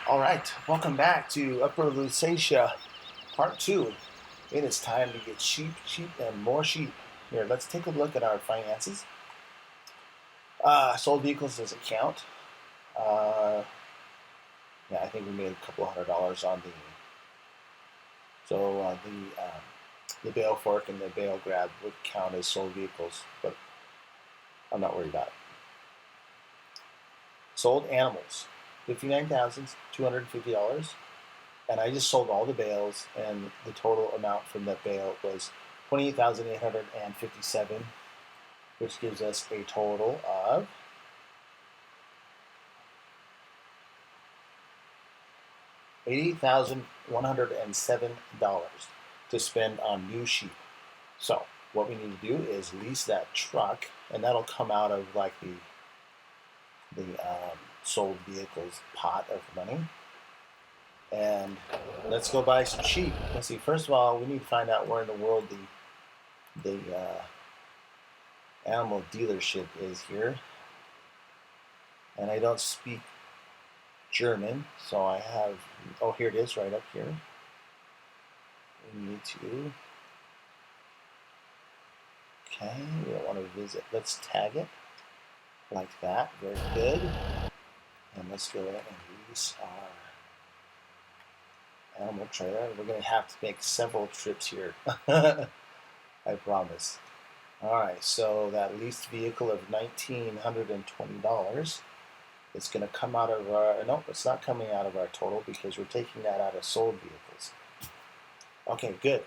All right, welcome back to Upper Lusatia, Part 2. It is time to get sheep, and more sheep. Here, let's take a look at our finances. Sold vehicles doesn't count. Yeah, I think we made a couple $100 on the the bale fork and the bale grab would count as sold vehicles, but I'm not worried about it. Sold animals, $59,250. And I just sold all the bales, and the total amount from that bale was $28,857, which gives us a total of $80,107 to spend on new sheep. So what we need to do is lease that truck, and that'll come out of like the sold vehicles pot of money. And let's go buy some sheep. Let's see. First of all, we need to find out where in the world the animal dealership is here. And I don't speak German, so I have. Oh, here it is, right up here. We need to. Okay, we don't want to visit. Let's tag it like that. Very good. And let's go ahead and lease our animal trailer. We're going to have to make several trips here. I promise. Alright, so that leased vehicle of $1,920 is going to come out of our... No, it's not coming out of our total because we're taking that out of sold vehicles. Okay, good.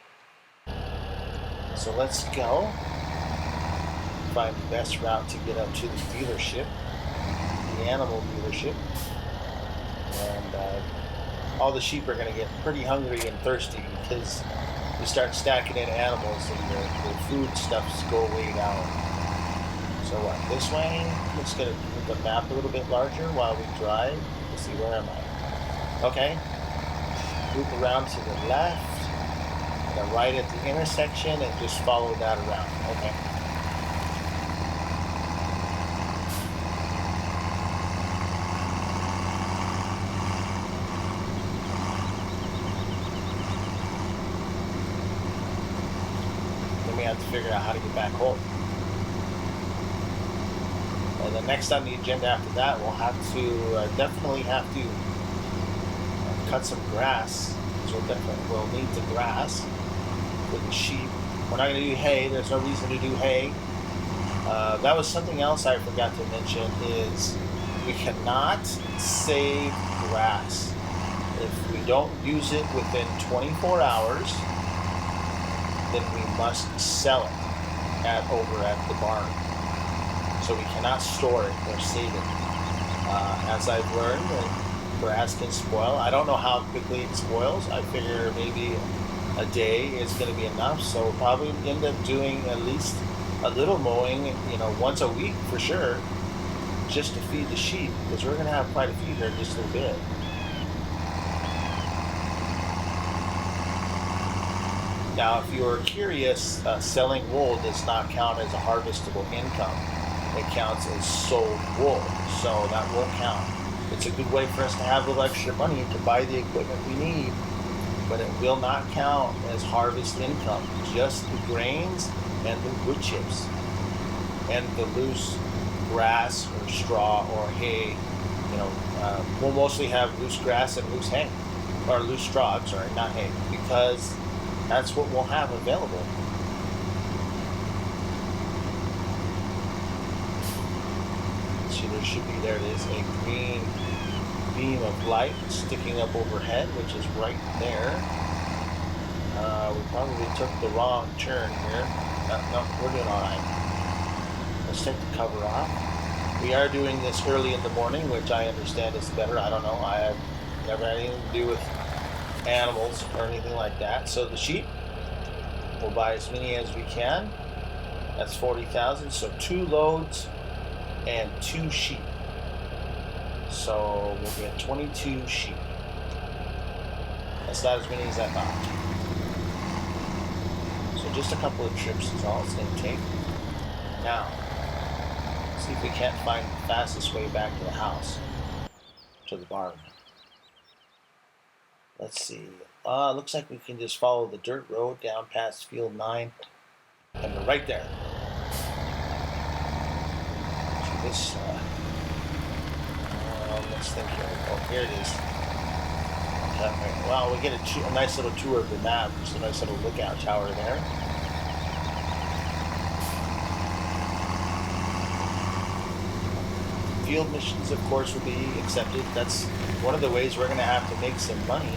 So let's go find the best route to get up to the dealership, the animal dealership. And all the sheep are going to get pretty hungry and thirsty because you start stacking in animals and the food stuffs go way down. So what, this way? I'm just going to make the map a little bit larger while we drive. Let's see, where am I? Okay. Loop around to the left, and right at the intersection, and just follow that around. Okay. We have to figure out how to get back home. And the next on the agenda after that, we'll have to definitely have to cut some grass. So we'll need the grass for the sheep. We're not going to do hay. There's no reason to do hay. That was something else I forgot to mention is we cannot save grass. If we don't use it within 24 hours, then we must sell it over at the barn. So we cannot store it or save it. As I've learned, grass can spoil. I don't know how quickly it spoils. I figure maybe a day is going to be enough. So we'll probably end up doing at least a little mowing, once a week for sure, just to feed the sheep, because we're going to have quite a few here in just a little bit. Now, if you're curious, selling wool does not count as a harvestable income. It counts as sold wool, so that won't count. It's a good way for us to have a little extra money to buy the equipment we need, but it will not count as harvest income. Just the grains and the wood chips and the loose grass or straw or hay. We'll mostly have loose grass and loose hay, or loose straw, I'm sorry, not hay, because that's what we'll have available. See, there it is, a green beam of light sticking up overhead, which is right there. We probably took the wrong turn here. No, we're doing all right. Let's take the cover off. We are doing this early in the morning, which I understand is better. I don't know. I have never had anything to do with animals or anything like that. So the sheep, we'll buy as many as we can. That's 40,000. So 2 loads and 2 sheep. So we'll get 22 sheep. That's not as many as I thought. So just a couple of trips is all it's going to take. Now, see if we can't find the fastest way back to the house, to the barn. Let's see. Looks like we can just follow the dirt road down past field 9, and we're right there. See this? Let's think here. Oh, here it is. Okay. Well, we get a nice little tour of the map. It's a nice little lookout tower there. Field missions, of course, will be accepted. That's one of the ways we're going to have to make some money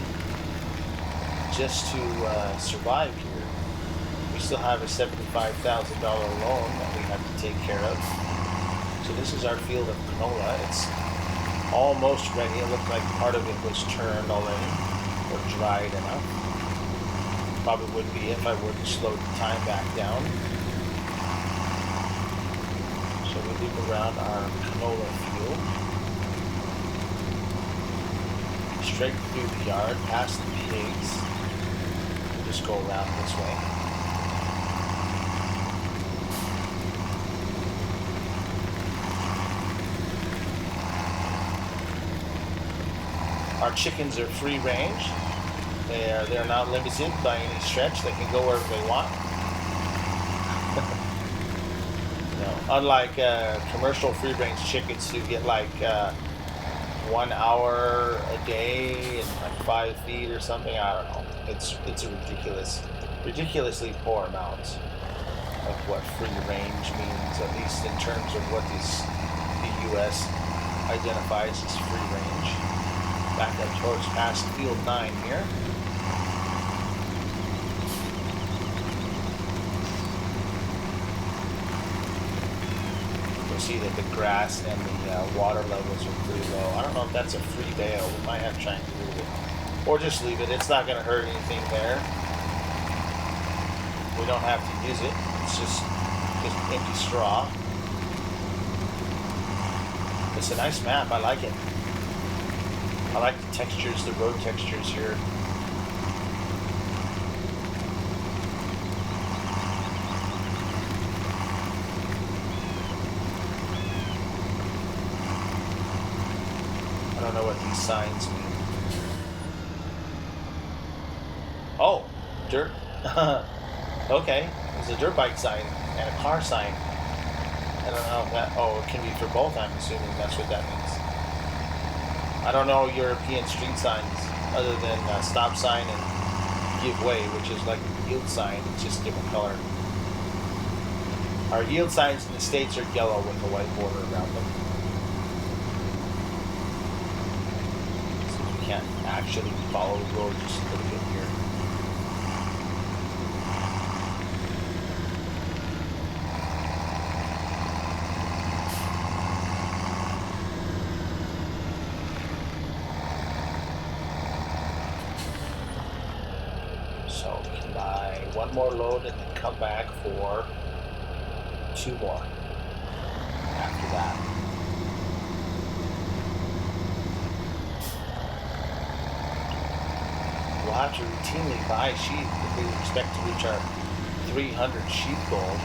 just to survive here. We still have a $75,000 loan that we have to take care of. So this is our field of canola. It's almost ready. It looked like part of it was turned already or dried enough. Probably would be if I were to slow the time back down. So we loop around our canola field, straight through the yard, past the pigs. We'll just go around this way. Our chickens are free range. They're not limited by any stretch. They can go wherever they want. Unlike commercial free range chickens who get like 1 hour a day and like 5 feet or something, I don't know. It's a ridiculously poor amount of what free range means, at least in terms of what the U.S. identifies as free range. Back up towards past field 9 here. See that the grass and the water levels are pretty low. I don't know if that's a free bale. We might have to try and move it, or just leave it. It's not going to hurt anything there. We don't have to use it. It's just empty straw. It's a nice map. I like it. I like the textures, the road textures here. I don't know what these signs mean. Oh, dirt. Okay, there's a dirt bike sign and a car sign. I don't know if that. Oh, it can be for both. I'm assuming that's what that means. I don't know European street signs other than stop sign and give way, which is like a yield sign. It's just a different color. Our yield signs in the States are yellow with a white border around them. Can't actually follow the road just a little bit here. So we can buy one more load and then come back for 2 more after that. We'll have to routinely buy sheep if we expect to reach our 300 sheep goal.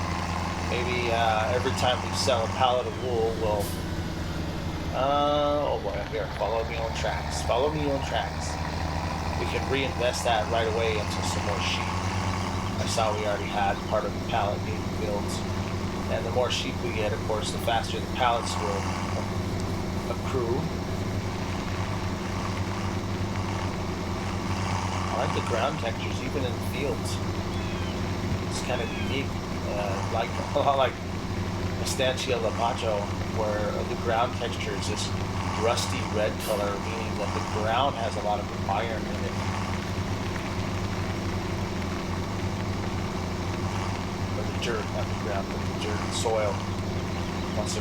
Maybe every time we sell a pallet of wool, we'll... oh boy, here, follow me on tracks. Follow me on tracks. We can reinvest that right away into some more sheep. I saw we already had part of the pallet being built. And the more sheep we get, of course, the faster the pallets will accrue. I like the ground textures, even in the fields. It's kind of unique, like a lot like Estancia La Macho, where the ground texture is this rusty red color, meaning that the ground has a lot of iron in it. Or the dirt, not the ground, but the dirt and soil. Lots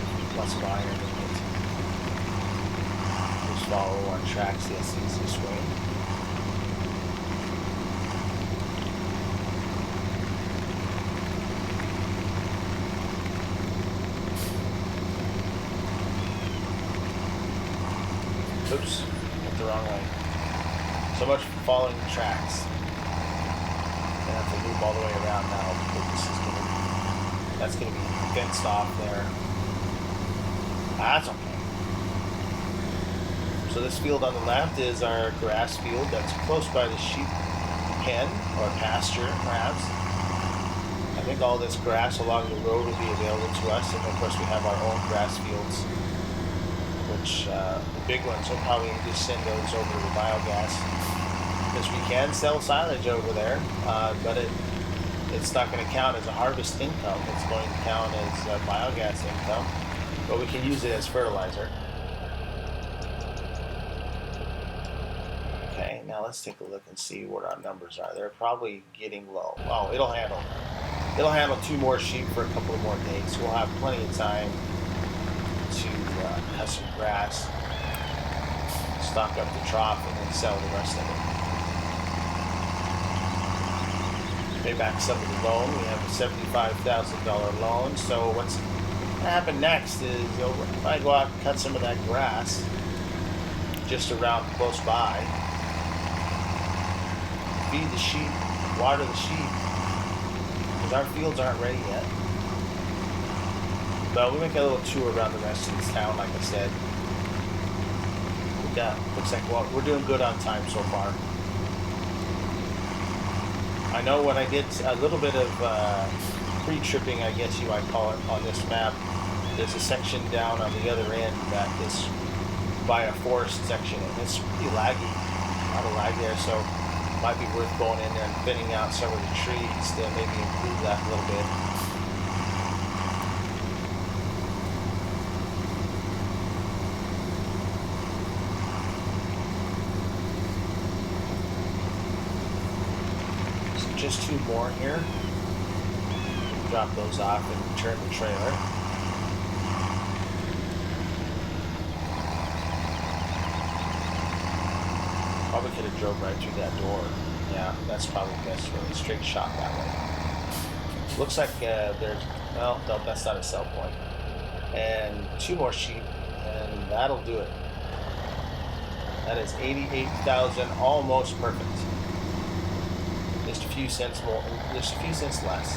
of iron in it. Just follow our tracks, yes, it's this way. Oops, went the wrong way. So much for following the tracks. Gonna have to loop all the way around now because that's gonna be fenced off there. That's okay. So this field on the left is our grass field that's close by the sheep pen or pasture, perhaps. I think all this grass along the road will be available to us, and of course we have our own grass fields, which the big ones will probably just send those over to the biogas, because we can sell silage over there, but it's not going to count as a harvest income. It's going to count as biogas income, but we can use it as fertilizer. Okay, now let's take a look and see what our numbers are. They're probably getting low. Oh, it'll handle 2 more sheep for a couple of more days. We'll have plenty of time to have some grass, stock up the trough, and then sell the rest of it. Pay back some of the loan. We have a $75,000 loan. So what's going to happen next is if I go out and cut some of that grass just around close by, feed the sheep, water the sheep, because our fields aren't ready yet. But we make a little tour around the rest of this town, like I said. Looks like, well, we're doing good on time so far. I know when I did a little bit of pre-tripping, I guess you might call it, on this map, there's a section down on the other end that is by a forest section, and it's pretty laggy, a lot of lag there, so it might be worth going in there and thinning out some of the trees to maybe improve that a little bit. Just 2 more here. Drop those off and return the trailer. Probably could have drove right through that door. Yeah, that's probably best for a straight shot that way. Looks like there's, well, no, that's not a sell point. And 2 more sheep, and that'll do it. That is 88,000, almost perfect. Just a few cents more, just a few cents less.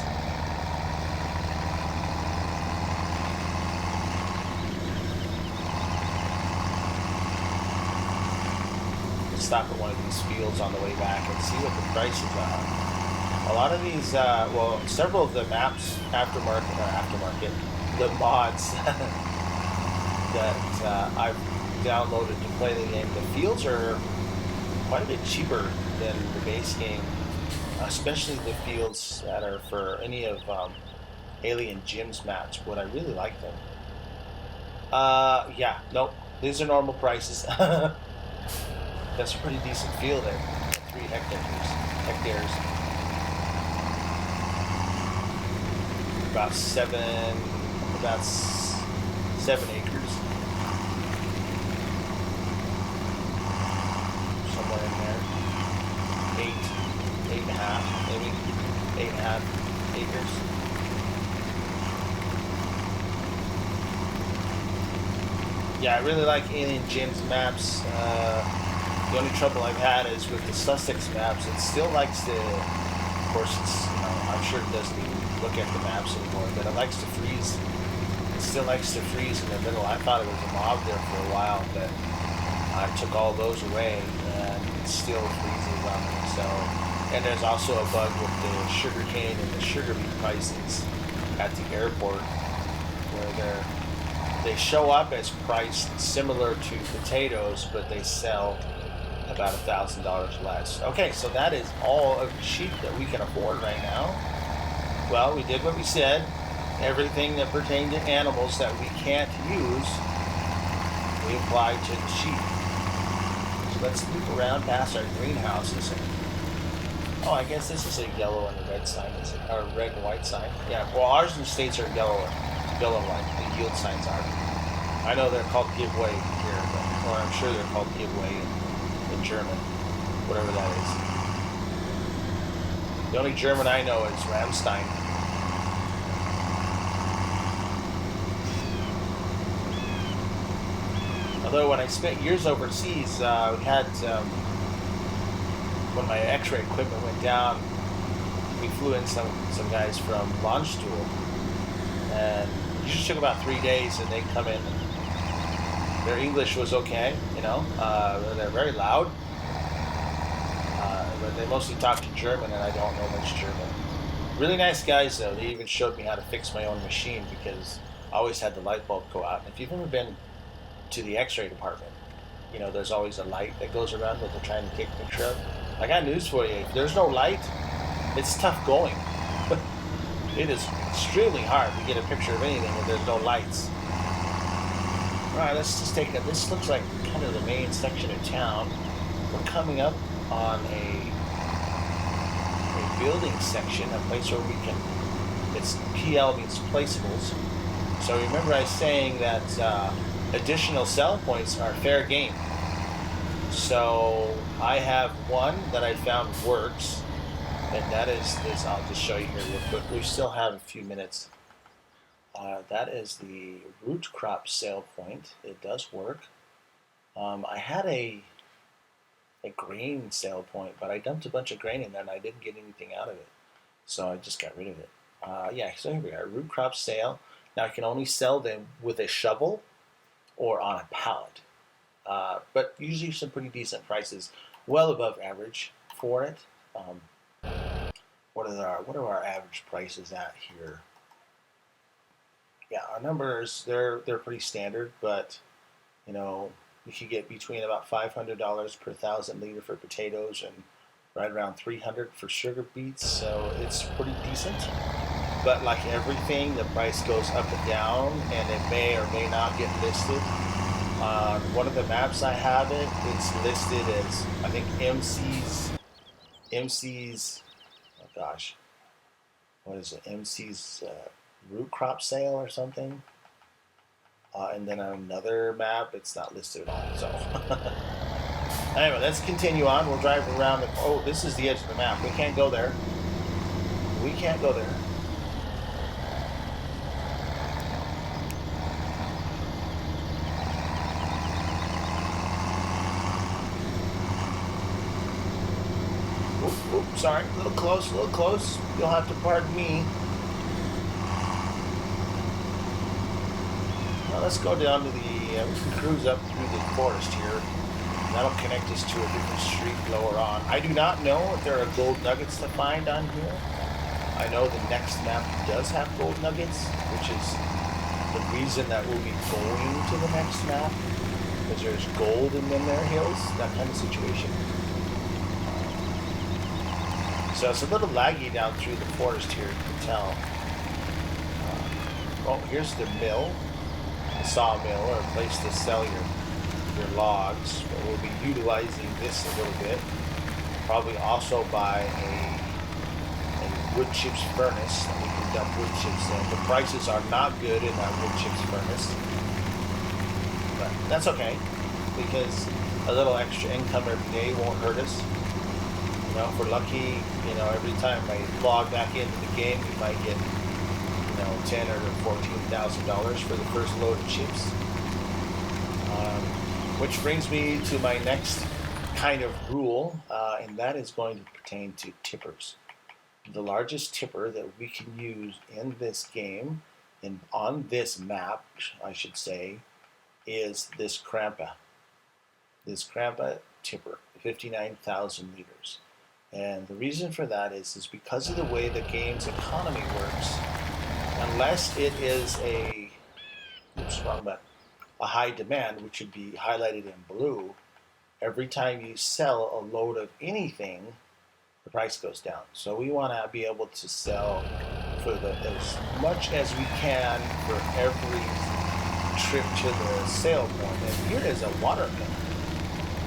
Let's stop at one of these fields on the way back and see what the prices are. A lot of these, well, several of the maps, aftermarket, the mods that I've downloaded to play the game, the fields are quite a bit cheaper than the base game. Especially the fields that are for any of Alien Jim's maps, but I really like them. Yeah, nope, these are normal prices. That's a pretty decent field there. 3 hectares. About 7 acres. Somewhere in there. 8.5, maybe 8.5 acres. Yeah, I really like Alien Jim's maps. The only trouble I've had is with the Sussex maps. It still likes to, of course, it's, I'm sure it doesn't even look at the maps anymore, but it likes to freeze. It still likes to freeze in the middle. I thought it was a mob there for a while, but I took all those away, and it still freezes on me. So. And there's also a bug with the sugarcane and the sugar beet prices at the airport, where they show up as priced similar to potatoes, but they sell about $1,000 less. Okay, so that is all of the sheep that we can afford right now. Well, we did what we said. Everything that pertained to animals that we can't use, we applied to the sheep. So let's loop around past our greenhouses. Oh, I guess this is a yellow and a red sign, is it? Or red and white sign. Yeah, well, ours in the States are yellow and white. The yield signs are. I know they're called giveaway here, or I'm sure they're called giveaway in German, whatever that is. The only German I know is Ramstein. Although when I spent years overseas, we had, when my x-ray equipment went down, we flew in some guys from launch school, and it usually took about 3 days, and they'd come in and Their English was okay, you know. They're very loud, but they mostly talk to German, and I don't know much German. Really nice guys, though. They even showed me how to fix my own machine because I always had the light bulb go out. And if you've ever been to the X-ray department, you know there's always a light that goes around that they're trying to take a picture of. I got news for you. If there's no light, it's tough going. It is extremely hard to get a picture of anything when there's no lights. All right, let's just take a. This looks like kind of the main section of town. We're coming up on a building section, a place where we can. It's PL means placeables. So remember, I was saying that additional sell points are fair game. So I have one that I found works, and that is this. I'll just show you here real quick. We still have a few minutes. That is the root crop sale point. It does work. I had a grain sale point, but I dumped a bunch of grain in there and I didn't get anything out of it. So I just got rid of it. Yeah, so here we are, root crop sale. Now I can only sell them with a shovel or on a pallet. But usually some pretty decent prices, well above average for it. What are our average prices at here? Yeah, our numbers they're pretty standard, but you know you could get between about $500 per 1,000 liter for potatoes and right around $300 for sugar beets. So it's pretty decent. But like everything, the price goes up and down, and it may or may not get listed. On one of the maps I have it's listed as I think MC's. Oh gosh, what is it? MC's root crop sale or something. And then on another map, it's not listed at all. So anyway, let's continue on. We'll drive around. Oh, this is the edge of the map. We can't go there. We can't go there. Oops, sorry, a little close, You'll have to pardon me. Now let's go down to the, we can cruise up through the forest here. That'll connect us to a different street lower on. I do not know if there are gold nuggets to find on here. I know the next map does have gold nuggets, which is the reason that we'll be going to the next map, because there's gold in them there hills, that kind of situation. So it's a little laggy down through the forest here, you can tell. Oh, here's the mill, the sawmill, or a place to sell your logs. But we'll be utilizing this a little bit. Probably also buy a wood chips furnace that we can dump wood chips in. The prices are not good in that wood chips furnace, but that's okay because a little extra income every day won't hurt us. You know, if we're lucky, you know, every time I log back into the game, we might get, you know, $10,000 or $14,000 for the first load of chips. Which brings me to my next kind of rule, and that is going to pertain to tippers. The largest tipper that we can use in this game, and on this map, I should say, is this Crampa. This Crampa tipper, 59,000 liters. And the reason for that is because of the way the game's economy works, unless it is a high demand, which would be highlighted in blue, every time you sell a load of anything, the price goes down. So we want to be able to sell for as much as we can for every trip to the sale point. And here is a water mill.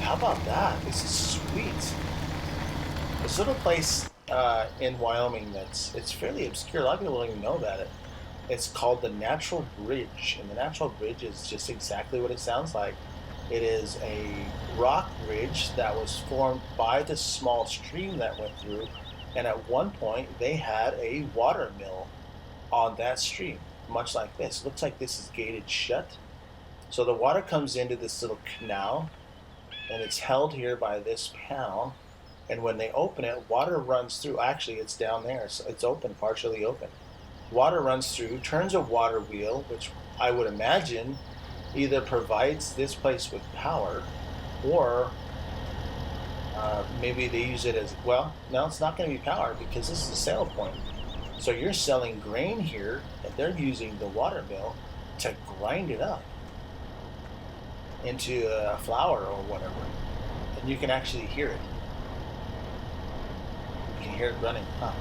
How about that? This is sweet. This little place in Wyoming it's fairly obscure. A lot of people don't even know about it. It's called the Natural Bridge, and the Natural Bridge is just exactly what it sounds like. It is a rock ridge that was formed by the small stream that went through, and at one point they had a water mill on that stream, much like this. It looks like this is gated shut. So the water comes into this little canal, and it's held here by this panel. And when they open it, water runs through. Actually, it's down there. So it's open, partially open. Water runs through, turns a water wheel, which I would imagine either provides this place with power, or maybe they use it as, well, no, it's not going to be power because this is a sale point. So you're selling grain here, and they're using the water mill to grind it up into a flour or whatever. And you can actually hear it. You can hear it running. Huh.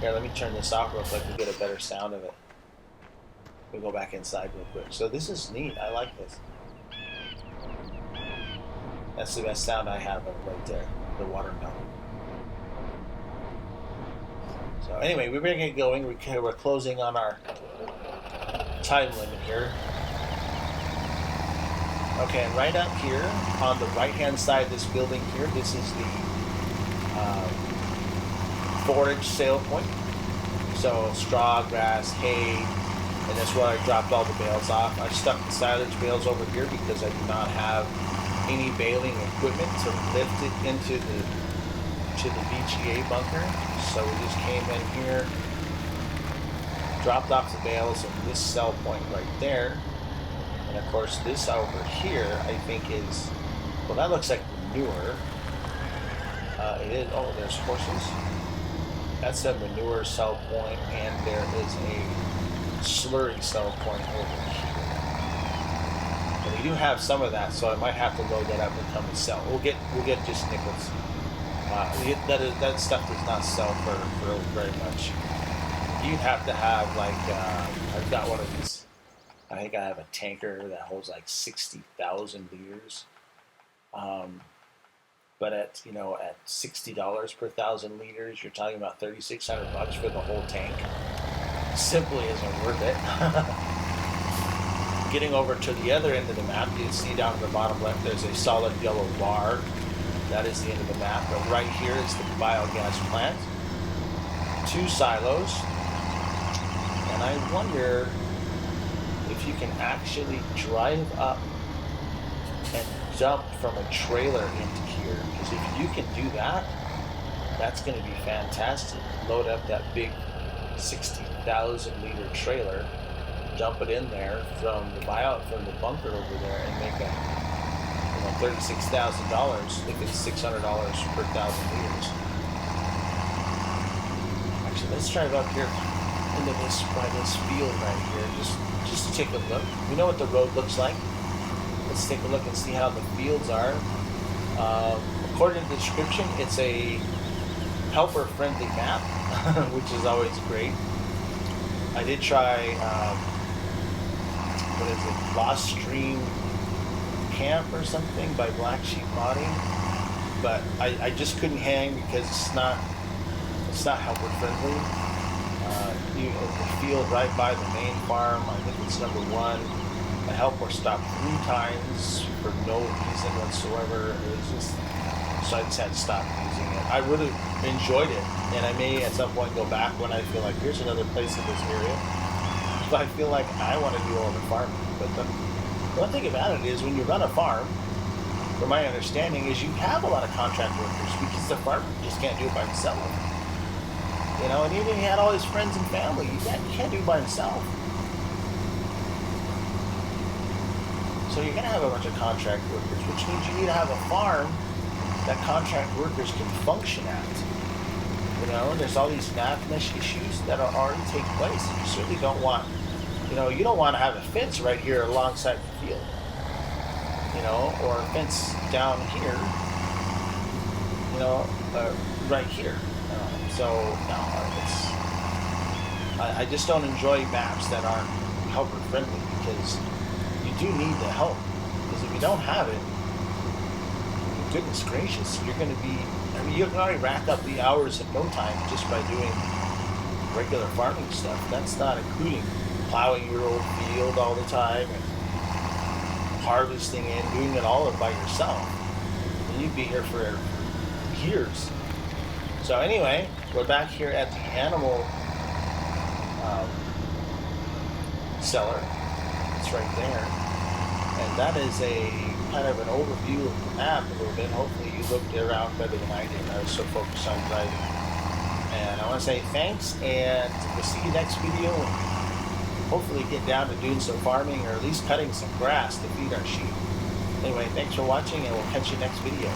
Here, let me turn this off real quick to get a better sound of it. We'll go back inside real quick. So this is neat. I like this. That's the best sound I have of right there, the water mill. So anyway, we're going to get going. We're closing on our time limit here. Okay, and right up here on the right-hand side of this building here, this is the forage sale point. So straw, grass, hay, and that's where I dropped all the bales off. I stuck the silage bales over here because I do not have any baling equipment to lift it into the VGA bunker. So we just came in here, dropped off the bales in this sell point right there. And of course this over here I think is, well, that looks like manure. It is, oh, there's horses. That's a manure sell point, and there is a slurry sell point over here. And we do have some of that, so I might have to load that up and come and sell. We'll get just nickels. That stuff does not sell for very much. You'd have to have like I've got one of these. I think I have a tanker that holds like 60,000 liters. But at $60 per 1,000 liters, you're talking about $3,600 for the whole tank. Simply isn't worth it. Getting over to the other end of the map, you can see down in the bottom left, there's a solid yellow bar. That is the end of the map. But right here is the biogas plant. 2 silos. And I wonder if you can actually drive up and jump from a trailer into here. Because if you can do that, that's going to be fantastic. Load up that big 60,000 liter trailer, dump it in there from the bunker over there, and make a $36,000 if it's $600 per 1,000 liters. Actually, let's drive up here into this field right here, just to take a look. We know what the road looks like. Let's take a look and see how the fields are. According to the description, it's a helper-friendly map, which is always great. I did try, Lost Stream Camp or something by Black Sheep Modding, but I just couldn't hang because it's not helper-friendly. The field right by the main farm, I think it's number 1. The helper stopped 3 times for no reason whatsoever. It was just, so I just had to stop using it. I would have enjoyed it, and I may at some point go back when I feel like here's another place in this area. But I feel like I want to do all the farming. But the one thing about it is when you run a farm, from my understanding, is you have a lot of contract workers because the farmer just can't do it by himself. And even if he had all his friends and family, you can't do it by himself. So you're going to have a bunch of contract workers, which means you need to have a farm that contract workers can function at. There's all these NAFMESH issues that are already taking place. And you certainly don't want, you don't want to have a fence right here alongside the field, or a fence down here, right here. I just don't enjoy maps that aren't helper friendly, because you do need the help. Because if you don't have it, goodness gracious, you're going to be, you can already rack up the hours in no time just by doing regular farming stuff. That's not including plowing your old field all the time and harvesting and doing it all by yourself. And you'd be here for years. So anyway, we're back here at the animal cellar. It's right there. And that is a kind of an overview of the map a little bit. Hopefully you looked around better than I did. I was so focused on driving. And I want to say thanks, and we'll see you next video. hopefully get down to doing some farming or at least cutting some grass to feed our sheep. Anyway, thanks for watching, and we'll catch you next video.